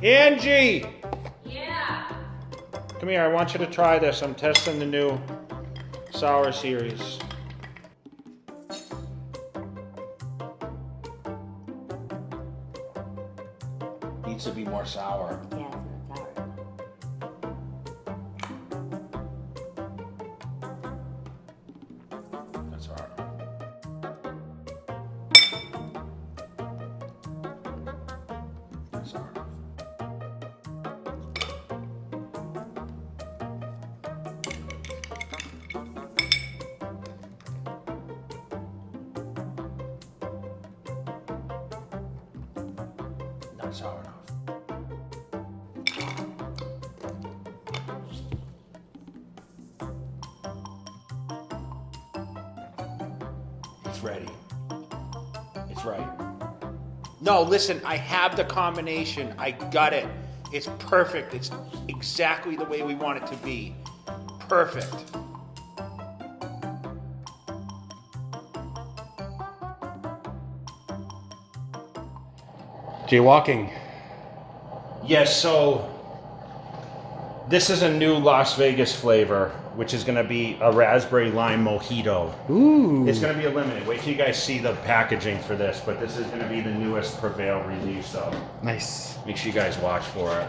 Angie! Yeah. Come here, I want you to try this. I'm testing the new sour series. Needs to be more sour. Yeah, it's not sour. That's hard. That's hard. Not sour enough. It's ready. It's right. No, listen, I have the combination. I got it. It's perfect. It's exactly the way we want it to be. Perfect. Jaywalking. Yes, so this is a new Las Vegas flavor, which is going to be a raspberry lime mojito. Ooh. It's going to be a limited. Wait till you guys see the packaging for this, but this is going to be the newest Prevail release, so Nice. make sure you guys watch for it.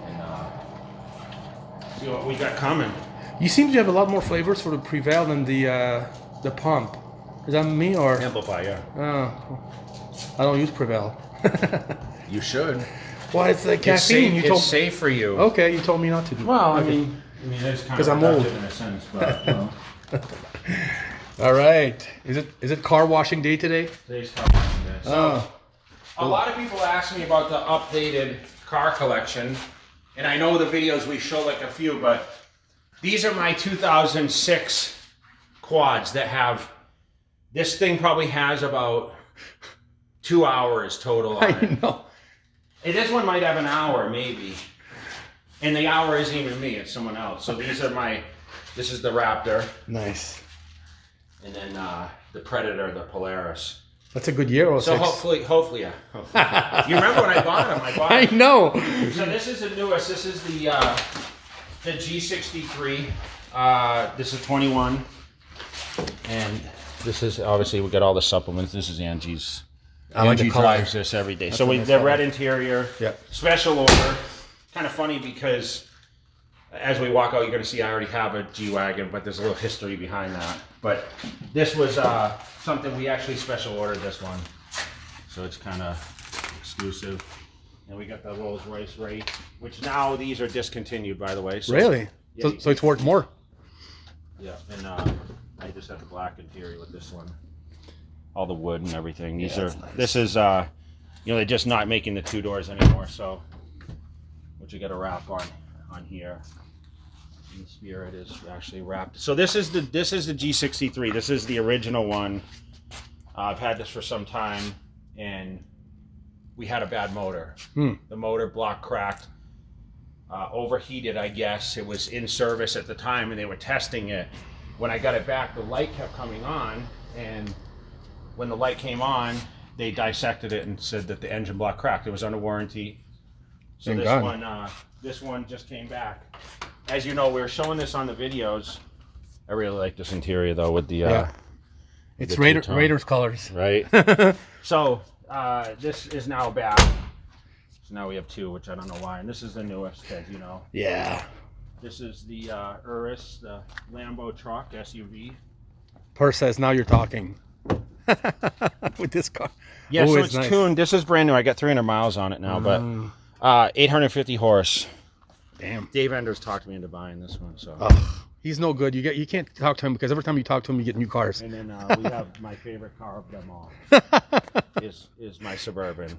And see what we got coming. You seem to have a lot more flavors for the Prevail than the pump. Is that me or? Amplify, yeah. Oh, I don't use Prevail. You should. Why? It's like caffeine. It's safe for you. Okay, you told me not to do. Well, Okay. I mean it's kind 'Cause of I'm old. reductive in a sense, but well, All right. Is it car washing day today? today's car washing day. So, Oh. a lot of people ask me about the updated car collection, and I know the videos we show like a few, but these are my 2006 quads that have. This thing probably has about 2 hours total on I it. know. Hey, this one might have an hour, maybe. And the hour isn't even me, it's someone else. So these are this is the Raptor, Nice. and then the Predator, the Polaris. That's a good year. So 06. hopefully, yeah. Hopefully. You remember when I bought them? I bought I them. know. So this is the newest. This is the G63. This is 21. And this is, obviously, we got all the supplements. This is Angie's. I like the Angie color. drives this every day. That's So a nice the color. red interior, Yeah. special order. Kind of funny because as we walk out, you're going to see I already have a G-Wagon, but there's a little history behind that. But this was something we actually special ordered this one. So it's kind of exclusive. And we got the Rolls Royce Wraith, which now these are discontinued, by the way. So, Really? Yeah, So it's worth more. yeah, and I just have the black interior with this one. All the wood and everything. These are. that's nice. This is. They're just not making the 2 doors anymore. So, what you got to wrap on here. And the Spirit is actually wrapped. So this is the G63. This is the original one. I've had this for some time, and we had a bad motor. The motor block cracked. Overheated, I guess. It was in service at the time, and they were testing it. When I got it back, the light kept coming on, and when the light came on, they dissected it and said that the engine block cracked. It was under warranty. So Thank this God. this one just came back. As you know, we were showing this on the videos. I really like this interior though, with the Yeah. It's the Raider, two-tone. Raiders colors. right. So this is now back. So now we have 2, which I don't know why. And this is the newest, as you know. Yeah. This is the Urus, the Lambo truck SUV. Per says now you're talking. With this car. Yeah, Ooh, so it's nice. tuned. This is brand new. I got 300 miles on it now, but 850 horse. Damn. Dave Enders talked me into buying this one. So, He's no good. You can't talk to him because every time you talk to him, you get new cars. and then we have my favorite car of them all is my Suburban.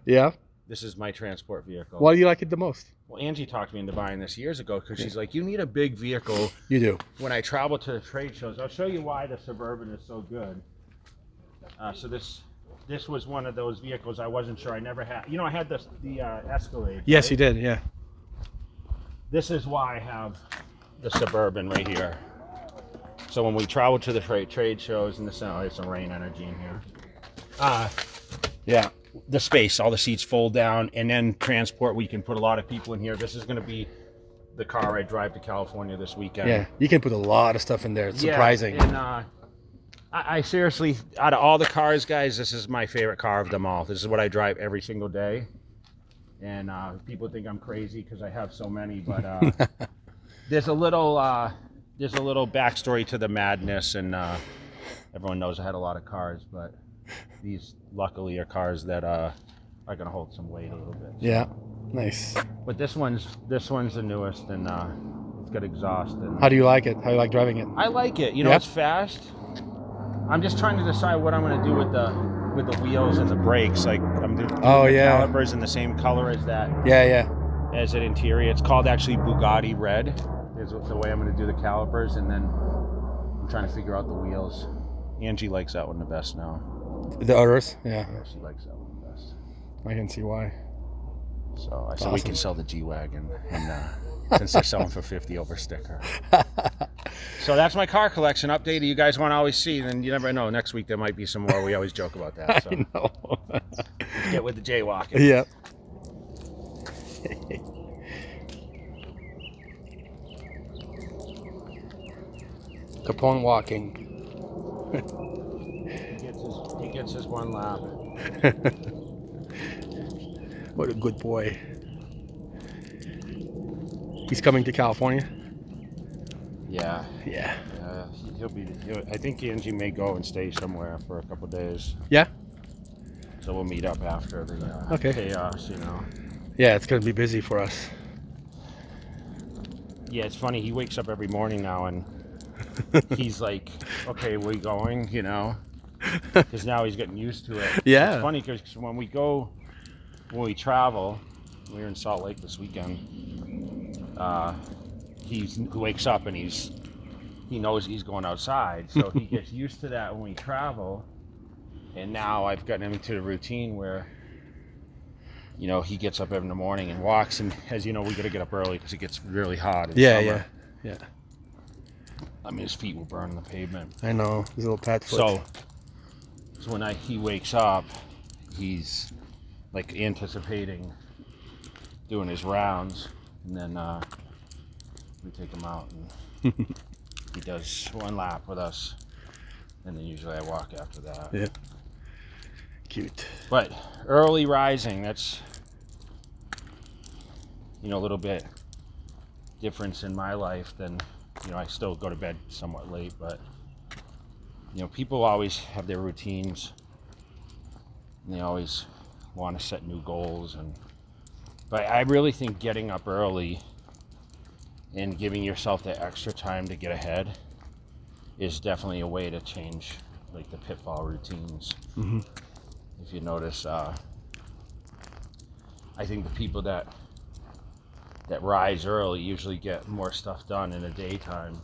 Yeah. This is my transport vehicle. Why do you like it the most? Well, Angie talked me into buying this years ago because she's like, you need a big vehicle. You do. When I travel to the trade shows, I'll show you why the Suburban is so good. So this was one of those vehicles I wasn't sure I never had. You know, I had the Escalade. Yes, right? you did. Yeah. This is why I have the Suburban right here. So when we travel to the trade shows and there's some rain energy in here. Yeah. the space, all the seats fold down, and then transport. We can put a lot of people in here. This is going to be the car I drive to California this weekend. Yeah, you can put a lot of stuff in there. It's surprising. And I seriously, out of all the cars, guys, this is my favorite car of them all. This is what I drive every single day. And people think I'm crazy because I have so many, but there's a little backstory to the madness, and everyone knows I had a lot of cars, but these luckily are cars that are going to hold some weight a little bit. So. Yeah, nice. But this one's the newest, and it's got exhaust. And How do you like it? How do you like driving it? I like it. You know, it's fast. I'm just trying to decide what I'm going to do with the wheels and the brakes. Like I'm doing the calipers in the same color as that. Yeah. As an interior, it's called actually Bugatti Red. Is the way I'm going to do the calipers, and then I'm trying to figure out the wheels. Angie likes that one the best now. The others, yeah. Yeah, she likes that one the best. I can see why. So I said we can sell the G-Wagon, and since they're selling for $50 over sticker. So that's my car collection update. You guys want to always see, then you never know. Next week there might be some more. We always joke about that. So I know. let's get with the jaywalking. Yeah. Capone walking. He gets his one lap. What a good boy. He's coming to California? Yeah. Yeah. I think Angie may go and stay somewhere for a couple days. Yeah? So we'll meet up after the chaos, you know. Yeah, it's going to be busy for us. Yeah, it's funny. He wakes up every morning now and he's like, okay, we going, you know? Because now he's getting used to it. Yeah. It's funny because when we travel, we were in Salt Lake this weekend, he wakes up and he knows he's going outside. So he gets used to that when we travel. And now I've gotten him into the routine where, you know, he gets up every morning and walks. And as you know, we got to get up early because it gets really hot in summer. Yeah. I mean, his feet will burn the pavement. I know, his little pat foot. So when he wakes up, he's like anticipating doing his rounds, and then we take him out and he does one lap with us, and then usually I walk after that. Yeah. Cute. But early rising, that's, you know, a little bit difference in my life than, you know, I still go to bed somewhat late, but, you know, people always have their routines, and they always want to set new goals. But I really think getting up early and giving yourself that extra time to get ahead is definitely a way to change, like, the pitfall routines. Mm-hmm. If you notice, I think the people that rise early usually get more stuff done in the daytime,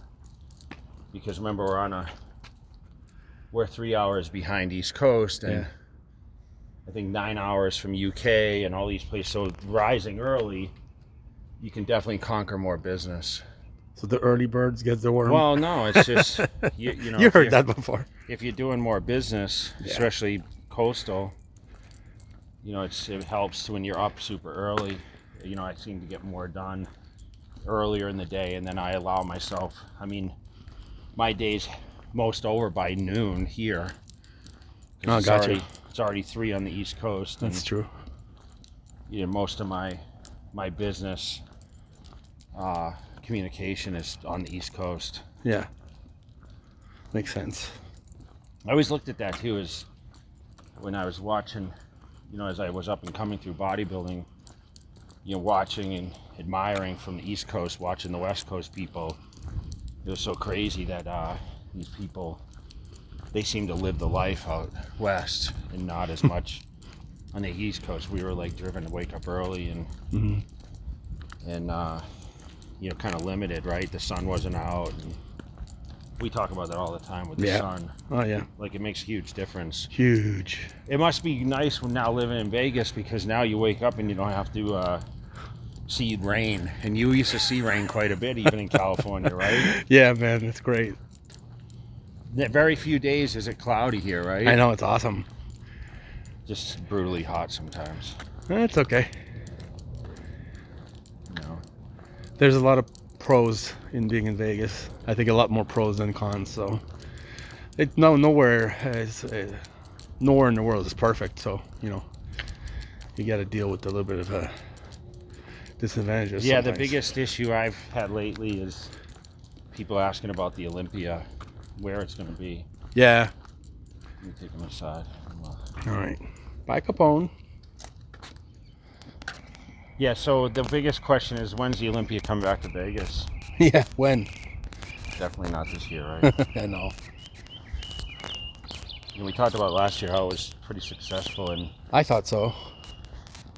because remember we're 3 hours behind East Coast, and I think 9 hours from UK and all these places. So rising early, you can definitely conquer more business. So the early birds get the worm? Well, no, it's just you know, you heard that before. If you're doing more business, especially coastal, you know, it helps when you're up super early. You know, I seem to get more done earlier in the day, and then I allow myself, I mean, my day's most over by noon here. Oh, gotcha. It's already 3 on the East Coast. That's true. You know, most of my business communication is on the East Coast. Yeah. Makes sense. I always looked at that too, as when I was watching, you know, as I was up and coming through bodybuilding, you know, watching and admiring from the East Coast, watching the West Coast people. It was so crazy that these people, they seem to live the life out west and not as much on the East Coast. We were like driven to wake up early and you know, kind of limited, right? The sun wasn't out. And we talk about that all the time with the sun. Oh yeah. Like, it makes a huge difference. Huge. It must be nice when now living in Vegas, because now you wake up and you don't have to see rain. And you used to see rain quite a bit, even in California, right? Yeah, man, it's great. Very few days is it cloudy here, right? I know, it's awesome. just brutally hot sometimes. That's okay. You know. There's a lot of pros in being in Vegas. I think a lot more pros than cons. So nowhere in the world is perfect. So you got to deal with a little bit of disadvantages. Yeah, sometimes. the biggest issue I've had lately is people asking about the Olympia, where it's going to be. Yeah. Let me take them aside. All right. Bye, Capone. Yeah, so the biggest question is, when's the Olympia come back to Vegas? Yeah. When? Definitely not this year, right? I know. And we talked about last year how it was pretty successful, I thought so.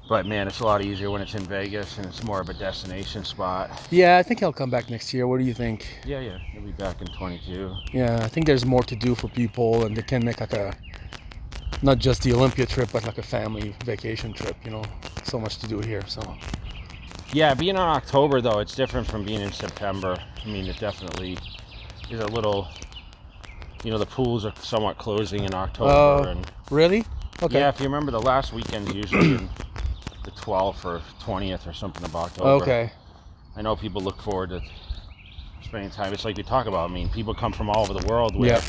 but man, it's a lot easier when it's in Vegas and it's more of a destination spot. Yeah, I think he'll come back next year. What do you think? Yeah, he'll be back in 22. Yeah, I think there's more to do for people, and they can make like not just the Olympia trip, but like a family vacation trip. So much to do here. So. Yeah, being in October though, it's different from being in September. I mean, it definitely is a little. The pools are somewhat closing in October, and really? Okay. yeah, if you remember, the last weekend's usually in the 12th or 20th or something of October. Okay. I know people look forward to spending time. It's like we talk about. I mean, people come from all over the world where,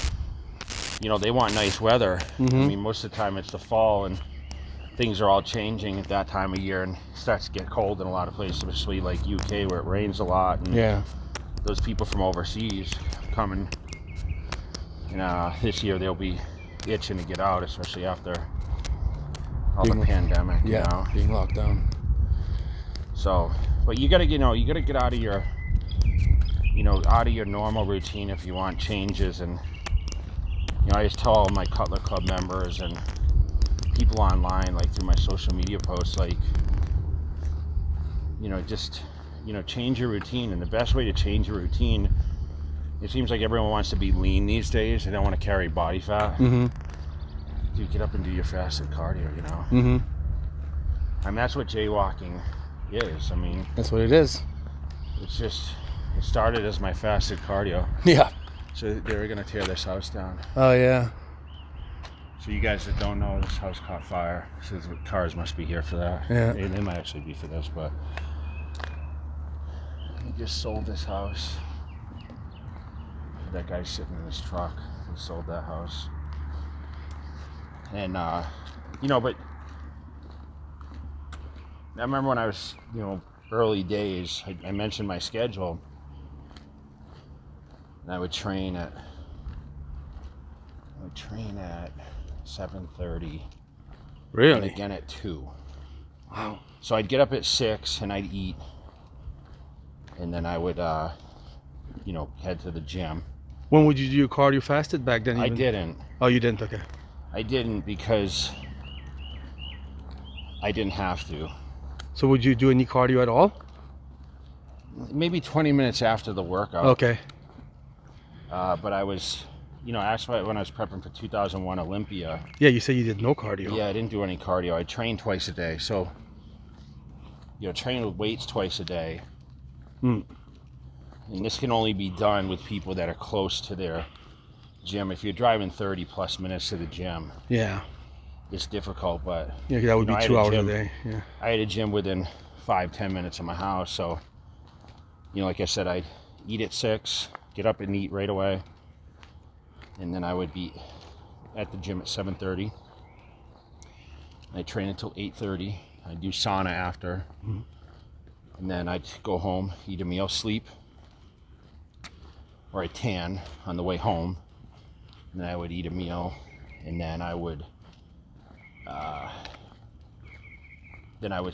they want nice weather. Mm-hmm. I mean, most of the time it's the fall and things are all changing at that time of year, and it starts to get cold in a lot of places, especially like UK where it rains a lot. And Yeah. those people from overseas coming, this year they'll be itching to get out, especially after all the pandemic. Being locked down. So, but you gotta get out of your, out of your normal routine if you want changes. And I just tell all my Cutler Club members and people online, like through my social media posts, like, just change your routine. And the best way to change your routine, it seems like everyone wants to be lean these days. They don't want to carry body fat. Mm-hmm. Dude, get up and do your fasted cardio. Mm-hmm. I mean, that's what jaywalking is. I mean, That's what it is. it started as my fasted cardio. Yeah. So they were gonna tear this house down. Oh yeah. So you guys that don't know, this house caught fire. So the cars must be here for that. Yeah. They might actually be for this, but he just sold this house. That guy's sitting in his truck. He sold that house. And but I remember when I was, early days, I mentioned my schedule. And I would train at 7:30. Really? And again at 2. Wow. So I'd get up at 6 and I'd eat. And then I would, head to the gym. When would you do your cardio fasted back then? I even? didn't. Oh, you didn't? Okay. I didn't because I didn't have to. So would you do any cardio at all? Maybe 20 minutes after the workout. Okay. But I was, actually when I was prepping for 2001 Olympia. Yeah, you said you did no cardio. Yeah, I didn't do any cardio. I trained twice a day. So, train with weights twice a day. Mm. And this can only be done with people that are close to their gym. If you're driving 30 plus minutes to the gym, Yeah. it's difficult, but Yeah, that would be I had 2 hours gym. a day. Yeah. I had a gym within 5-10 minutes of my house. So, like I said, I'd eat at 6, get up and eat right away. And then I would be at the gym at 7:30. I'd train until 8:30. I'd do sauna after. Mm-hmm. And then I'd go home, eat a meal, sleep. Or I'd tan on the way home. And then I would eat a meal. And then I would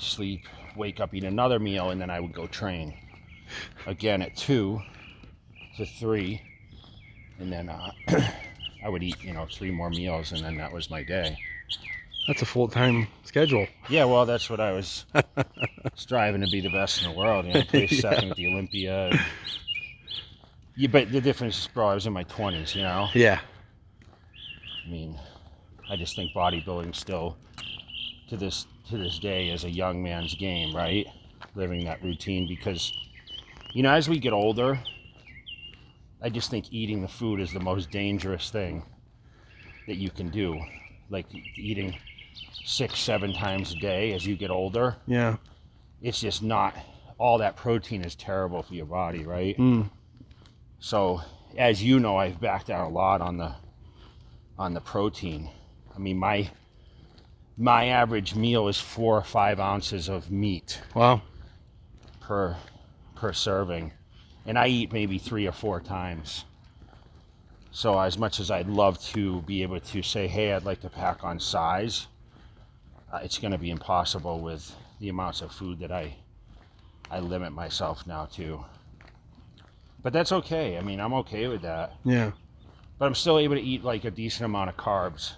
sleep, wake up, eat another meal, and then I would go train. Again at 2 to 3. And then I would eat, 3 more meals, and then that was my day. That's a full-time schedule. Yeah, well, that's what I was striving to be the best in the world. Place second at the Olympia. Yeah, but the difference is, bro, I was in my 20s, Yeah. I mean, I just think bodybuilding still, to this day, is a young man's game, right? Living that routine because, as we get older, I just think eating the food is the most dangerous thing that you can do. Like eating 6-7 times a day as you get older, Yeah. it's just not, all that protein is terrible for your body, right? Mm. So as you know, I've backed out a lot on the protein. I mean, my average meal is 4 or 5 ounces of meat Wow. per serving, and I eat maybe 3 or 4 times. So as much as I'd love to be able to say, hey, I'd like to pack on size, it's going to be impossible with the amounts of food that I limit myself now to. But that's okay. I mean, I'm okay with that. Yeah. But I'm still able to eat like a decent amount of carbs.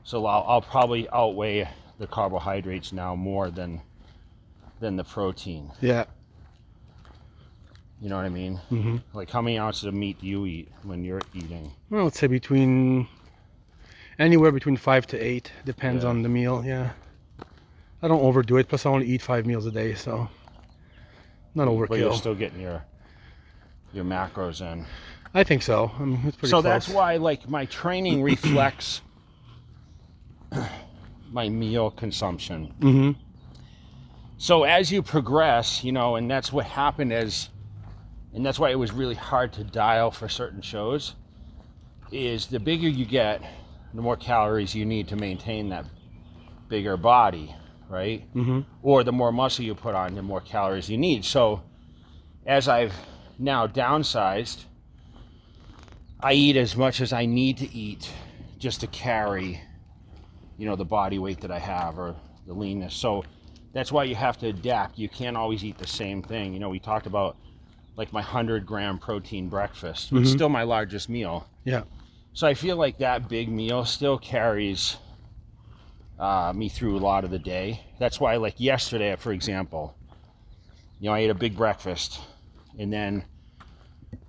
So I'll probably outweigh the carbohydrates now more than the protein. Yeah. You know what I mean? Mm-hmm. Like, how many ounces of meat do you eat when you're eating? Well, let's say anywhere between 5 to 8, depends Yeah. on the meal. Yeah. I don't overdo it. Plus, I only eat 5 meals a day, so not But you're overkill. still getting your macros in. I think so. I mean, it's pretty So close. that's why, like, my training reflects my meal consumption. Mm-hmm. So as you progress, you know, and that's what happened and that's why it was really hard to dial for certain shows, is the bigger you get, the more calories you need to maintain that bigger body, right? Mm-hmm. Or the more muscle you put on, the more calories you need. So as I've now downsized, I eat as much as I need to eat just to carry, you know, the body weight that I have or the leanness. So that's why you have to adapt. You can't always eat the same thing. You know, we talked about like my 100-gram protein breakfast, which is still my largest meal. Yeah. So I feel like that big meal still carries me through a lot of the day. That's why, like yesterday, for example, you know, I ate a big breakfast, and then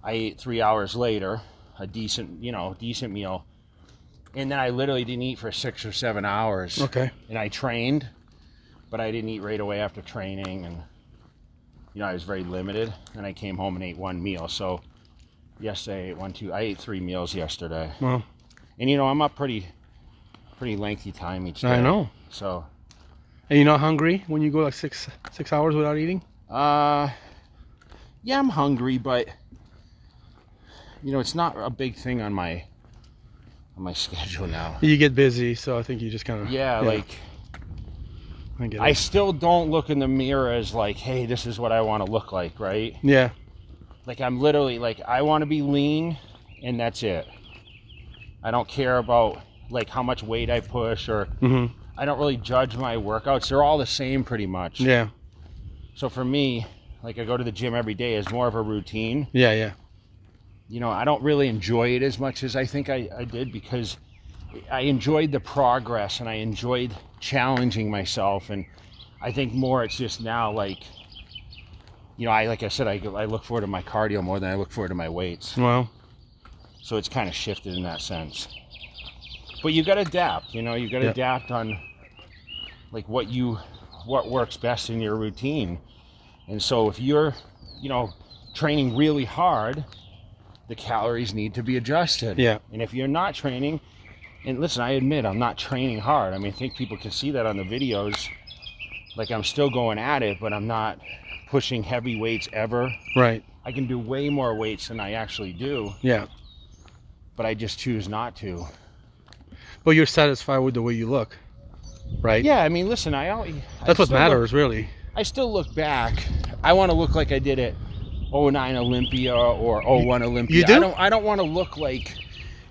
I ate 3 hours later a decent meal, and then I literally didn't eat for 6 or 7 hours. Okay. And I trained, but I didn't eat right away after training, and you know, I was very limited. And I came home and ate 1 meal. So yesterday I ate 3 meals yesterday. Well, And you know, I'm up pretty lengthy time each day. I know. So And you're not hungry when you go like 6 hours without eating? yeah, I'm hungry, but you know, it's not a big thing on my schedule now. You get busy, so I think you just kind of... Yeah, like I get I it. still don't look in the mirror as like, hey, this is what I want to look like, right? Yeah. Like, I'm literally like, I want to be lean, and that's it. I don't care about like how much weight I push, or Mm-hmm. I don't really judge my workouts. They're all the same pretty much. Yeah. So for me, like, I go to the gym every day as more of a routine. Yeah, yeah. You know, I don't really enjoy it as much as I think I did, because I enjoyed the progress and I enjoyed challenging myself. And I think more it's just now, like, you know, like I said, I look forward to my cardio more than I look forward to my weights. Well, So it's kind of shifted in that sense. But you got to adapt, you know, you got to Yeah. adapt on like what works best in your routine. And so if you're, you know, training really hard, the calories need to be adjusted. Yeah. And if you're not training, and listen, I admit I'm not training hard. I mean, I think people can see that on the videos. Like, I'm still going at it, but I'm not pushing heavy weights ever. right. I can do way more weights than I actually do, Yeah. but I just choose not to. But you're satisfied with the way you look, right? Yeah, I mean, listen, That's what matters, really. I still look back. I want to look like I did it 09 Olympia or 01 Olympia. You do? I don't want to look like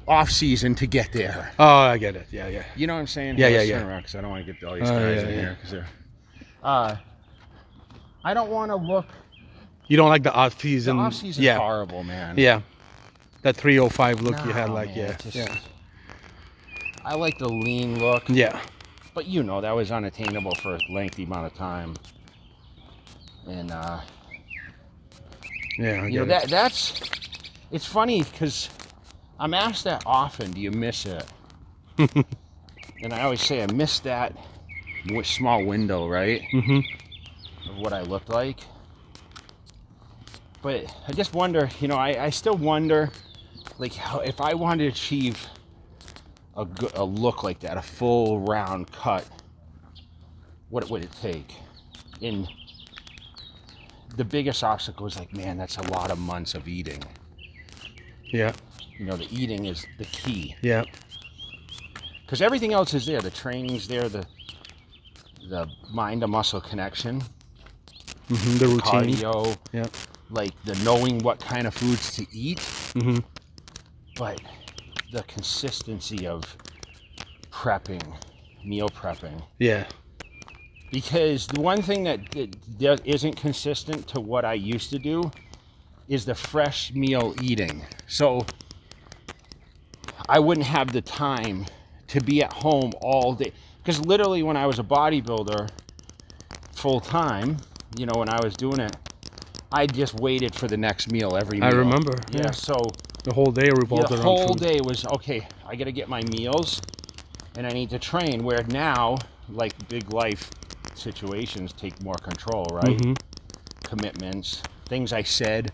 off season to get there. Oh, I get it. Yeah, yeah. You know what I'm saying? Yeah, Hey, yeah, let's yeah. turn around, 'cause I don't want to get all these Oh, guys yeah, in yeah. here, 'cause they're. I don't want to look. You don't like the The off-season? off season Yeah. horrible, man. Yeah. That 305 look you had, No, like, man, yeah. it just- Yeah. I like the lean look, Yeah. but you know that was unattainable for a lengthy amount of time. And Yeah, I you know get it. that's. It's funny because I'm asked that often. Do you miss it? And I always say I miss that small window, right, Mm-hmm. of what I looked like. But I just wonder, you know, I still wonder, like, how, if I wanted to achieve a look like that, a full round cut, what would it take? And the biggest obstacle was like, man, that's a lot of months of eating. Yeah. You know, the eating is the key. Yeah. Because everything else is there. The training's there, the mind to muscle connection, The routine. cardio, Yeah. like the knowing what kind of foods to eat. But the consistency of meal prepping. Yeah. Because the one thing that isn't consistent to what I used to do is the fresh meal eating. So I wouldn't have the time to be at home all day. Because literally when I was a bodybuilder full time, you know, when I was doing it, I just waited for the next meal every meal. I remember. Yeah, so the whole day revolved around the whole food. day was, okay, I got to get my meals and I need to train. Where now, like big life situations take more control, right? Commitments, things I said,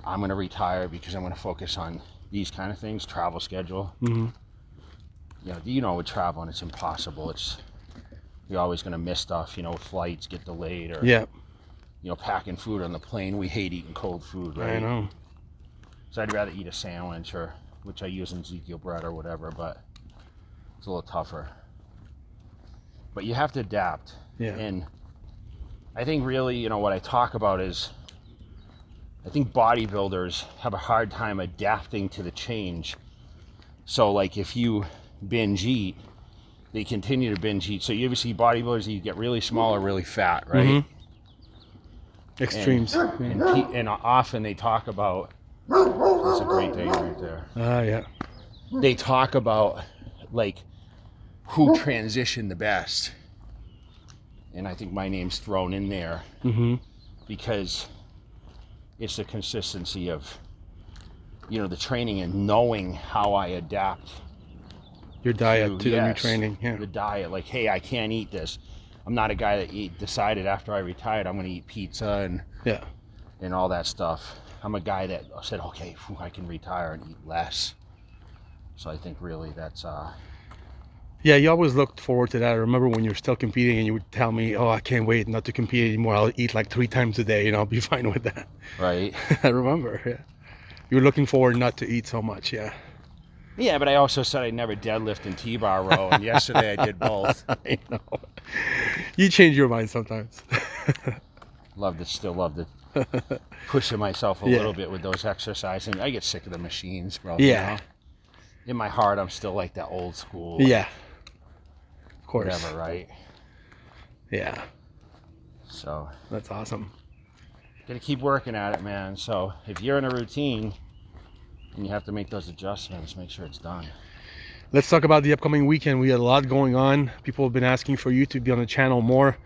I'm going to retire because I'm going to focus on these kind of things, travel schedule. You know, with traveling, it's impossible. You're always going to miss stuff, you know, flights get delayed or, Yeah. you know, packing food on the plane. We hate eating cold food, right? I know. So I'd rather eat a sandwich, which I use in Ezekiel bread or whatever, but it's a little tougher. But you have to adapt. Yeah. And I think really, you know, what I talk about is, I think bodybuilders have a hard time adapting to the change. So like if you binge eat, they continue to binge eat. So you ever see bodybuilders, you get really small or really fat, right? Extremes. And often they talk about, that's a great day right there. Yeah. They talk about like who transitioned the best. And I think my name's thrown in there because it's the consistency of, you know, the training and knowing how I adapt Your diet to the new training. Yeah. the diet. Like, hey, I can't eat this. I'm not a guy that decided after I retired I'm going to eat pizza and all that stuff. I'm a guy that said, okay, I can retire and eat less. So I think really that's Yeah, you always looked forward to that. I remember when you were still competing and you would tell me, oh, I can't wait not to compete anymore. I'll eat like 3 times a day and I'll be fine with that. right. I remember, yeah. You were looking forward not to eat so much, yeah. Yeah, but I also said I'd never deadlift and T-bar row, and yesterday I did both. I know. You change your mind sometimes. Still love to pushing myself a little bit with those exercises. I get sick of the machines, bro. Yeah. You know? In my heart, I'm still like that old school. Yeah. Of course. Whatever, right? Yeah. So. That's awesome. Gotta keep working at it, man. So if you're in a routine and you have to make those adjustments, make sure it's done. Let's talk about the upcoming weekend. We had a lot going on. People have been asking for you to be on the channel more.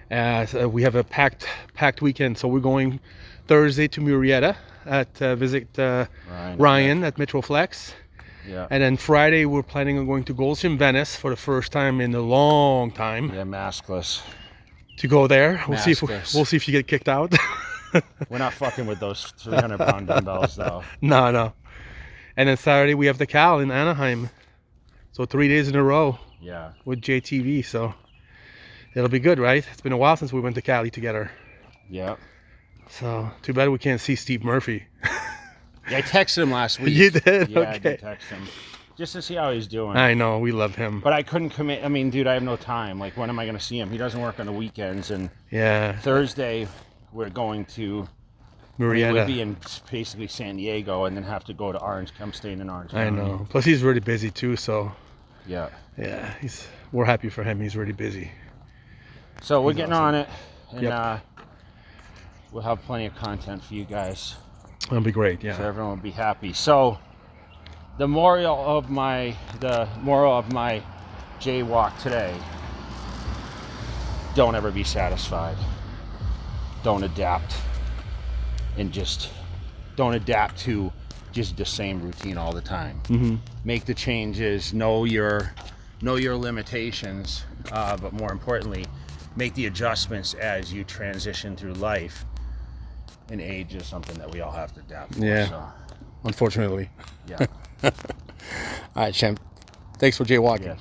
We have a packed weekend. So we're going Thursday to Murrieta at visit Ryan at Metroflex. Yeah. And then Friday we're planning on going to Gulch in Venice for the first time in a long time. Yeah, maskless. To go there. We'll see if you get kicked out. We're not fucking with those 300-pound dumbbells, though. No. And then Saturday we have the Cal in Anaheim. So 3 days in a row. Yeah. With JTV. So it'll be good, right? It's been a while since we went to Cali together. Yeah. So too bad we can't see Steve Murphy. Yeah, I texted him last week. You did? Yeah, Okay. I did text him. Just to see how he's doing. I know, we love him. But I couldn't commit. I mean, dude, I have no time. Like, when am I going to see him? He doesn't work on the weekends. And yeah. Thursday, we're going to Murrieta. We'd be in basically San Diego and then have to go to Orange. I'm staying in Orange County. I know. Plus, he's really busy too. So yeah. We're happy for him. He's really busy. So we're getting on it, and Yep. we'll have plenty of content for you guys. That'll be great. Yeah. So everyone will be happy. So the moral of my jaywalk today: don't ever be satisfied. Don't adapt, and just don't adapt to just the same routine all the time. Mm-hmm. Make the changes. Know your limitations, but more importantly, make the adjustments as you transition through life. And age is something that we all have to adapt for. Yeah. So, Unfortunately. yeah. All right, champ. Thanks for jaywalking. Yes.